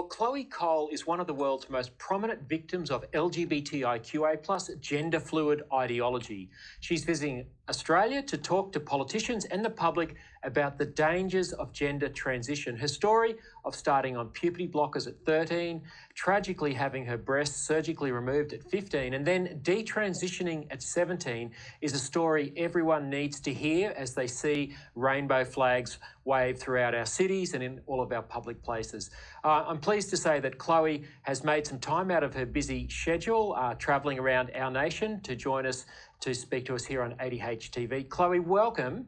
Well, Chloe Cole is one of the world's most prominent victims of LGBTIQA plus gender fluid ideology. She's visiting Australia to talk to politicians and the public about the dangers of gender transition. Her story of starting on puberty blockers at 13, tragically having her breasts surgically removed at 15, and then detransitioning at 17 is a story everyone needs to hear as they see rainbow flags wave throughout our cities and in all of our public places. I'm pleased to say that Chloe has made some time out of her busy schedule, travelling around our nation to join us to speak to us here on ADH TV. Chloe, welcome.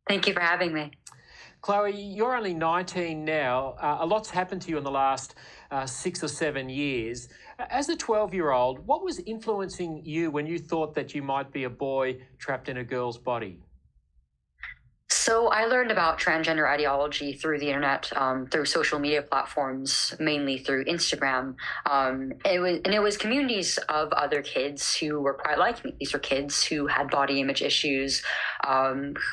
Thank you for having me. Chloe, you're only 19 now. A lot's happened to you in the last 6 or 7 years. As a 12-year-old, what was influencing you when you thought that you might be a boy trapped in a girl's body? So I learned about transgender ideology through the internet, through social media platforms, mainly through Instagram. It was communities of other kids who were quite like me. These were kids who had body image issues,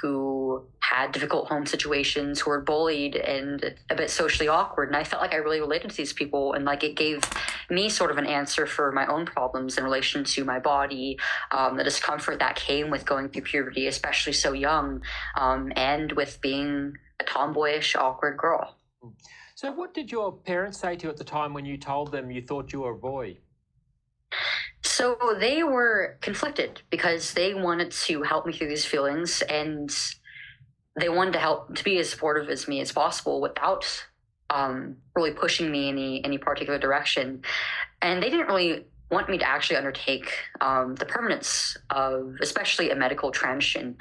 who had difficult home situations, who were bullied and a bit socially awkward. And I felt like I really related to these people, and like it gave me sort of an answer for my own problems in relation to my body, the discomfort that came with going through puberty, especially so young, and with being a tomboyish, awkward girl. So what did your parents say to you at the time when you told them you thought you were a boy? So they were conflicted because they wanted to help me through these feelings, and they wanted to be as supportive as me as possible without really pushing me in any particular direction. And they didn't really want me to actually undertake the permanence of especially a medical transition.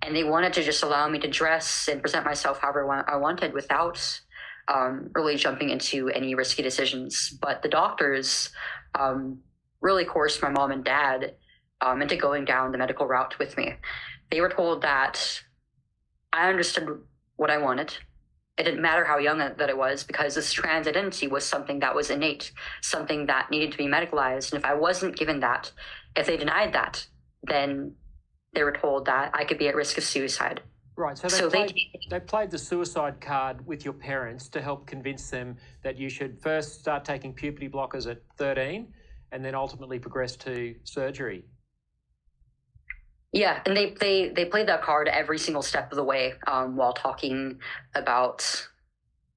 And they wanted to just allow me to dress and present myself however I wanted without really jumping into any risky decisions. But the doctors really coerced my mom and dad into going down the medical route with me. They were told that I understood what I wanted. It didn't matter how young that I was, because this trans identity was something that was innate, something that needed to be medicalized. And if I wasn't given that, if they denied that, then they were told that I could be at risk of suicide. Right, so they played the suicide card with your parents to help convince them that you should first start taking puberty blockers at 13 and then ultimately progress to surgery. Yeah, and they played that card every single step of the way while talking about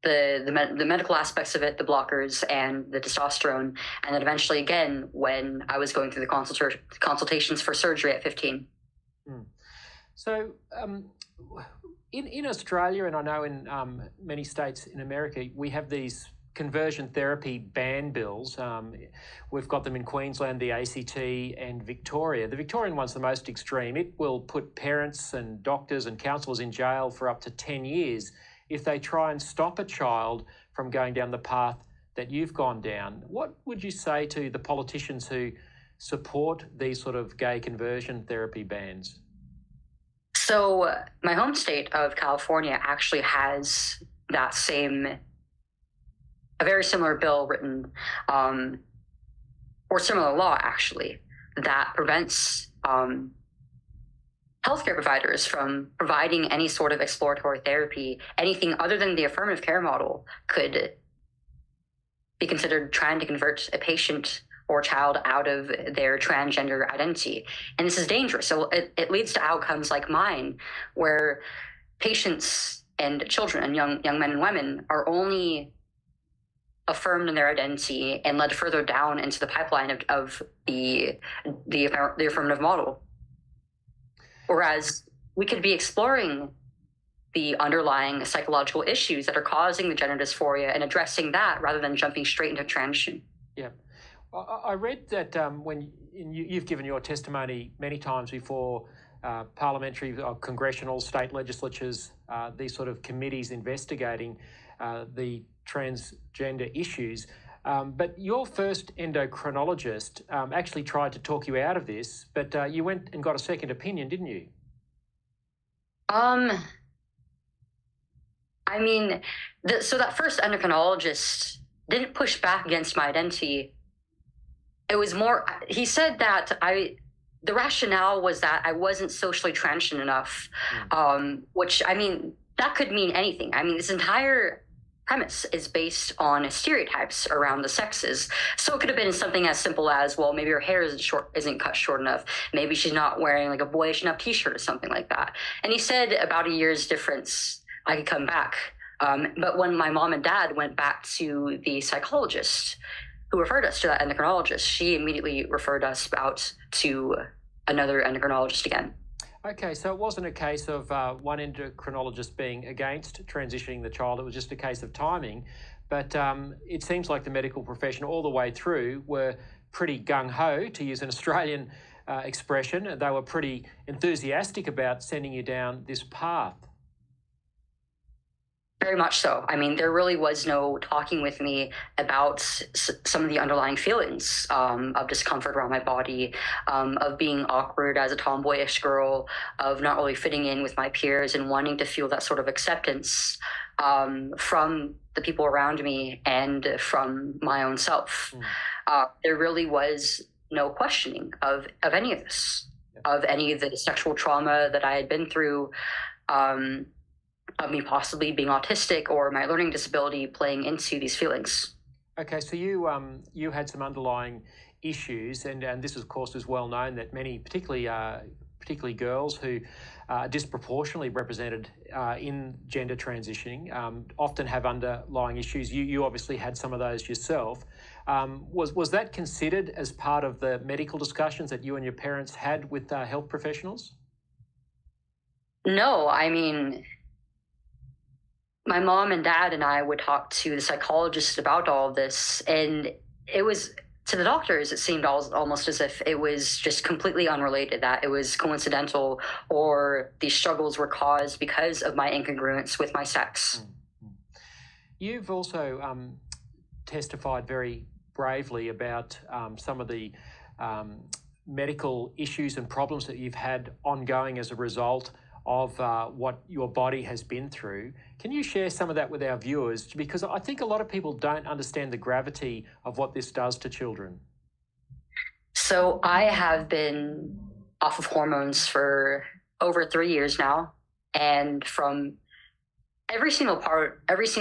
the medical aspects of it, the blockers and the testosterone, and then eventually again when I was going through the consultations for surgery at 15. So in Australia, and I know in many states in America, we have these conversion therapy ban bills. We've got them in Queensland, the ACT and Victoria. The Victorian one's the most extreme. It will put parents and doctors and counsellors in jail for up to 10 years if they try and stop a child from going down the path that you've gone down. What would you say to the politicians who support these sort of gay conversion therapy bans? So my home state of California actually has that a very similar bill written, or similar law actually, that prevents healthcare providers from providing any sort of exploratory therapy. Anything other than the affirmative care model could be considered trying to convert a patient or child out of their transgender identity. And this is dangerous. So it leads to outcomes like mine, where patients and children and young men and women are only affirmed in their identity and led further down into the pipeline of the affirmative model. Whereas we could be exploring the underlying psychological issues that are causing the gender dysphoria and addressing that rather than jumping straight into transition. Yeah. I read that when you've given your testimony many times before parliamentary or congressional state legislatures, these sort of committees investigating the transgender issues. But your first endocrinologist actually tried to talk you out of this, but you went and got a second opinion, didn't you? I mean, so that first endocrinologist didn't push back against my identity. It was more, he said that the rationale was that I wasn't socially transitioned enough, which, I mean, that could mean anything. I mean, this entire premise is based on stereotypes around the sexes. So it could have been something as simple as, well, maybe her hair isn't cut short enough. Maybe she's not wearing like a boyish enough t-shirt or something like that. And he said about a year's difference, I could come back. But when my mom and dad went back to the psychologist who referred us to that endocrinologist, she immediately referred us out to another endocrinologist again. Okay, so it wasn't a case of one endocrinologist being against transitioning the child, it was just a case of timing. But it seems like the medical profession all the way through were pretty gung-ho, to use an Australian expression. They were pretty enthusiastic about sending you down this path. Very much so. I mean, there really was no talking with me about some of the underlying feelings of discomfort around my body, of being awkward as a tomboyish girl, of not really fitting in with my peers and wanting to feel that sort of acceptance from the people around me and from my own self. There really was no questioning of any of this, of any of the sexual trauma that I had been through, of me possibly being autistic or my learning disability playing into these feelings. Okay, so you had some underlying issues, and this, of course, is well known that many, particularly girls who are disproportionately represented in gender transitioning, often have underlying issues. You obviously had some of those yourself. Was that considered as part of the medical discussions that you and your parents had with health professionals? No, I mean, my mom and dad and I would talk to the psychologist about all of this, and it was, to the doctors, it seemed almost as if it was just completely unrelated, that it was coincidental, or these struggles were caused because of my incongruence with my sex. You've also testified very bravely about some of the medical issues and problems that you've had ongoing as a result of what your body has been through. Can you share some of that with our viewers? Because I think a lot of people don't understand the gravity of what this does to children. So I have been off of hormones for over 3 years now. And from every single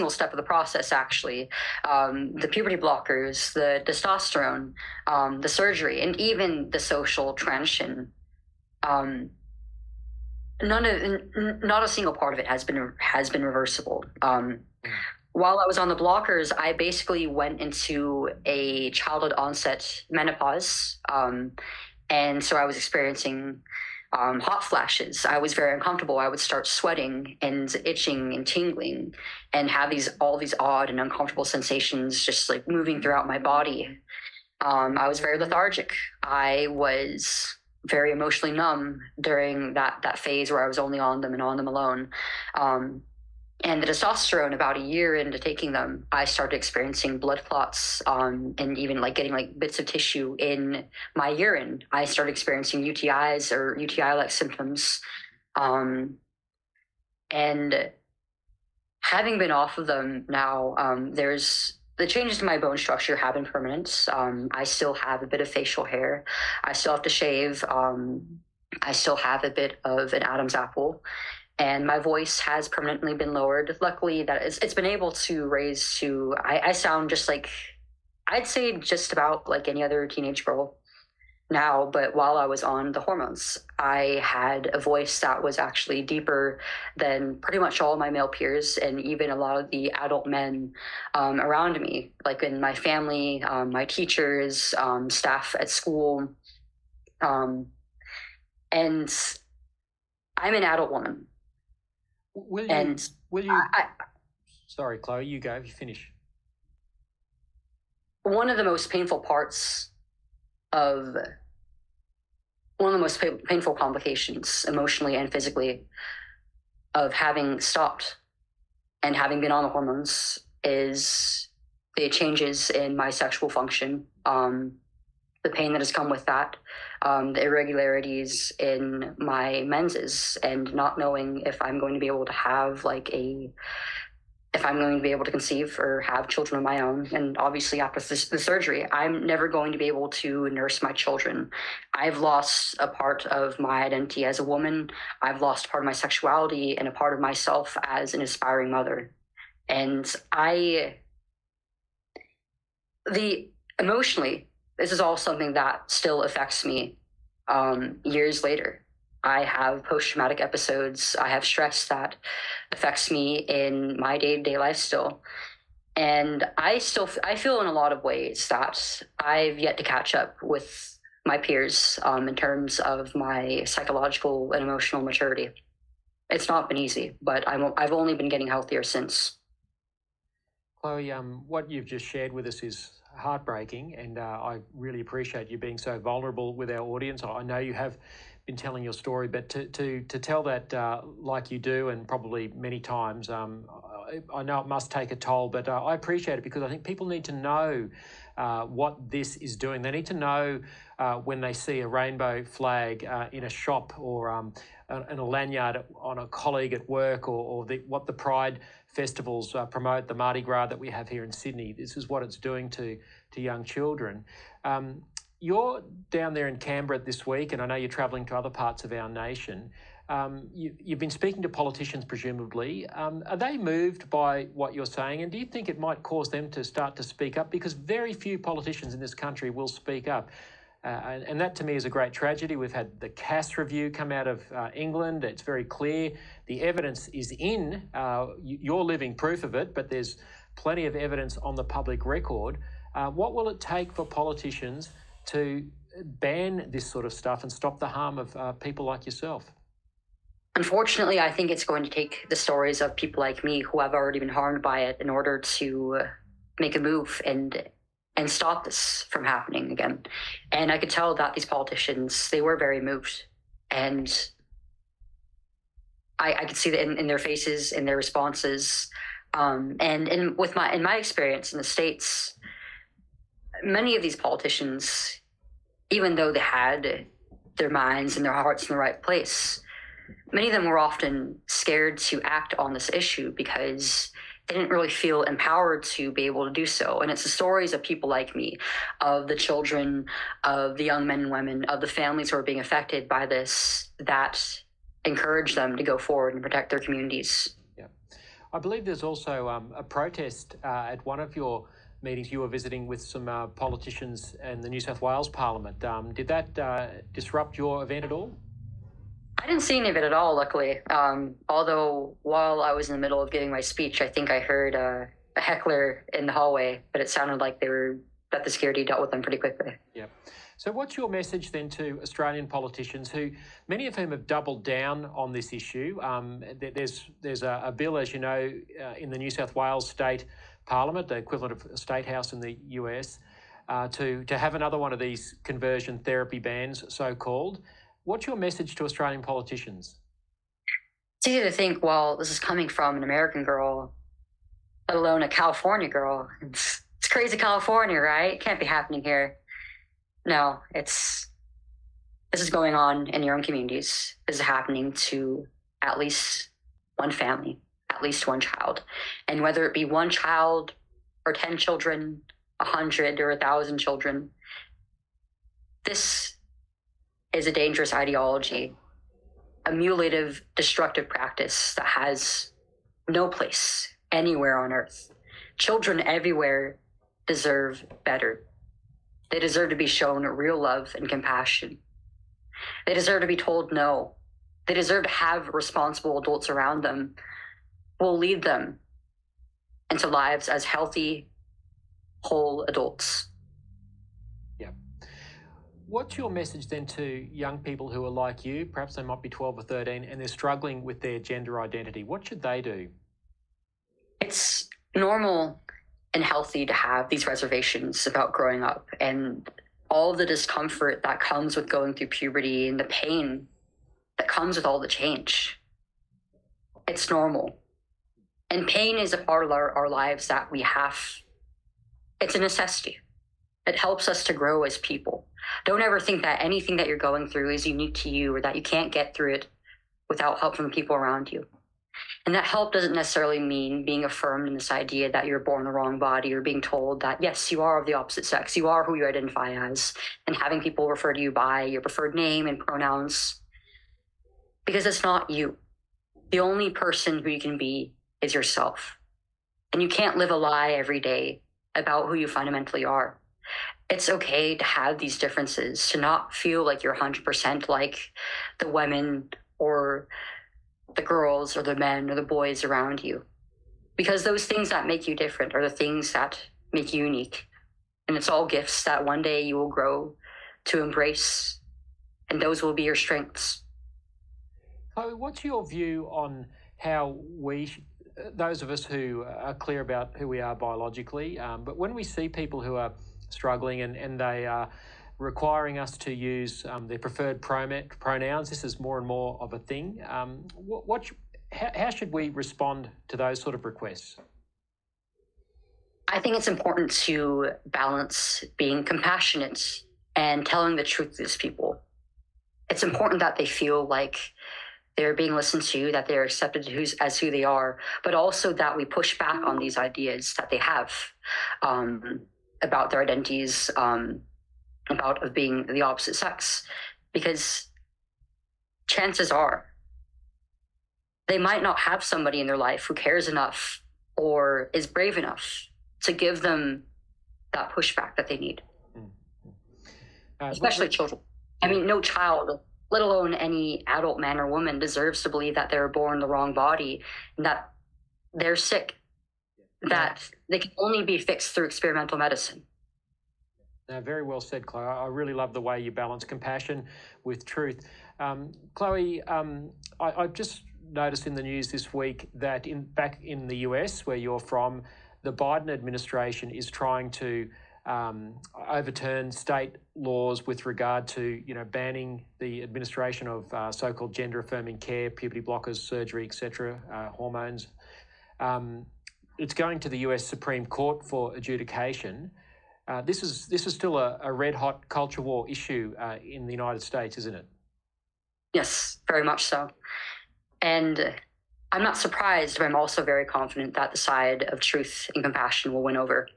step of the process, actually, the puberty blockers, the testosterone, the surgery, and even the social transition, not a single part of it has been reversible. While I was on the blockers, I basically went into a childhood onset menopause, and so I was experiencing hot flashes. I was very uncomfortable. I would start sweating and itching and tingling, and have all these odd and uncomfortable sensations just like moving throughout my body. I was very lethargic. I was very emotionally numb during that phase where I was only on them and on them alone. And the testosterone, about a year into taking them, I started experiencing blood clots, and even like getting like bits of tissue in my urine. I started experiencing UTIs or UTI-like symptoms. And having been off of them now, the changes to my bone structure have been permanent. I still have a bit of facial hair. I still have to shave. I still have a bit of an Adam's apple. And my voice has permanently been lowered. Luckily, it's been able to raise to, I sound just like, I'd say just about like any other teenage girl now. But while I was on the hormones, I had a voice that was actually deeper than pretty much all my male peers, and even a lot of the adult men around me, like in my family, my teachers, staff at school. And I'm an adult woman. Will you? Sorry, Chloe, you go. You finish. One of the most painful complications, emotionally and physically, of having stopped and having been on the hormones is the changes in my sexual function, the pain that has come with that, the irregularities in my menses, and not knowing if I'm going to be able to have if I'm going to be able to conceive or have children of my own. And obviously after the surgery, I'm never going to be able to nurse my children. I've lost a part of my identity as a woman. I've lost part of my sexuality and a part of myself as an aspiring mother. And emotionally, this is all something that still affects me years later. I have post-traumatic episodes. I have stress that affects me in my day-to-day life still. And I feel in a lot of ways that I've yet to catch up with my peers in terms of my psychological and emotional maturity. It's not been easy, but I've only been getting healthier since. Chloe, what you've just shared with us is heartbreaking, and I really appreciate you being so vulnerable with our audience. I know you have been telling your story, but to tell that like you do, and probably many times, I know it must take a toll, but I appreciate it because I think people need to know what this is doing. They need to know when they see a rainbow flag in a shop or in a lanyard on a colleague at work, or what the Pride festivals promote, the Mardi Gras that we have here in Sydney. This is what it's doing to young children. You're down there in Canberra this week, and I know you're travelling to other parts of our nation. You've been speaking to politicians, presumably. Are they moved by what you're saying? And do you think it might cause them to start to speak up? Because very few politicians in this country will speak up. And that to me is a great tragedy. We've had the Cass review come out of England. It's very clear. The evidence is in. You're living proof of it, but there's plenty of evidence on the public record. What will it take for politicians to ban this sort of stuff and stop the harm of people like yourself? Unfortunately, I think it's going to take the stories of people like me who have already been harmed by it in order to make a move and stop this from happening again. And I could tell that these politicians, they were very moved. And I could see that in their faces, in their responses. And in my experience in the States, many of these politicians, even though they had their minds and their hearts in the right place, many of them were often scared to act on this issue because they didn't really feel empowered to be able to do so. And it's the stories of people like me, of the children, of the young men and women, of the families who are being affected by this, that encourage them to go forward and protect their communities. Yeah. I believe there's also a protest at one of your meetings. You were visiting with some politicians in the New South Wales Parliament. Did that disrupt your event at all? I didn't see any of it at all, luckily. Although while I was in the middle of giving my speech, I think I heard a heckler in the hallway, but it sounded like that the security dealt with them pretty quickly. Yeah. So what's your message then to Australian politicians, who many of whom have doubled down on this issue? There's a bill, as you know, in the New South Wales State Parliament, the equivalent of a state house in the US, to have another one of these conversion therapy bans, so-called. What's your message to Australian politicians? It's easy to think, well, this is coming from an American girl, let alone a California girl. It's crazy California, right? It can't be happening here. No, this is going on in your own communities. This is happening to at least one family, at least one child. And whether it be one child or 10 children, 100 or 1,000 children, this is a dangerous ideology, a mutilative, destructive practice that has no place anywhere on earth. Children everywhere deserve better. They deserve to be shown real love and compassion. They deserve to be told no. They deserve to have responsible adults around them who will lead them into lives as healthy, whole adults. Yeah. What's your message then to young people who are like you? Perhaps they might be 12 or 13 and they're struggling with their gender identity. What should they do? It's normal and healthy to have these reservations about growing up and all the discomfort that comes with going through puberty and the pain that comes with all the change. It's normal. And pain is a part of our lives that we have. It's a necessity. It helps us to grow as people. Don't ever think that anything that you're going through is unique to you or that you can't get through it without help from the people around you. And that help doesn't necessarily mean being affirmed in this idea that you're born in the wrong body or being told that, yes, you are of the opposite sex, you are who you identify as, and having people refer to you by your preferred name and pronouns. Because it's not you. The only person who you can be is yourself. And you can't live a lie every day about who you fundamentally are. It's okay to have these differences, to not feel like you're 100% like the women or the girls or the men or the boys around you. Because those things that make you different are the things that make you unique. And it's all gifts that one day you will grow to embrace, and those will be your strengths. Chloe, what's your view on how those of us who are clear about who we are biologically, but when we see people who are struggling and they are requiring us to use their preferred pronouns, this is more and more of a thing. How should we respond to those sort of requests? I think it's important to balance being compassionate and telling the truth to these people. It's important that they feel like they're being listened to, that they're accepted as who they are, but also that we push back on these ideas that they have about their identities, about being the opposite sex, because chances are they might not have somebody in their life who cares enough or is brave enough to give them that pushback that they need, especially children. I mean, no child, let alone any adult man or woman, deserves to believe that they were born in the wrong body and that they're sick, that they can only be fixed through experimental medicine. Very well said, Chloe. I really love the way you balance compassion with truth. Chloe, I just noticed in the news this week that back in the US, where you're from, the Biden administration is trying to overturn state laws with regard to, banning the administration of so-called gender-affirming care, puberty blockers, surgery, etc., hormones. It's going to the US Supreme Court for adjudication. This is still a red-hot culture war issue in the United States, isn't it? Yes, very much so. And I'm not surprised, but I'm also very confident that the side of truth and compassion will win over.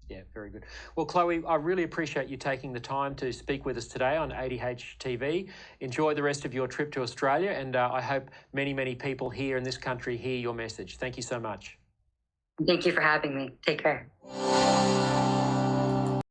Yeah, very good. Well, Chloe, I really appreciate you taking the time to speak with us today on ADH TV. Enjoy the rest of your trip to Australia, and I hope many, many people here in this country hear your message. Thank you so much. Thank you for having me. Take care.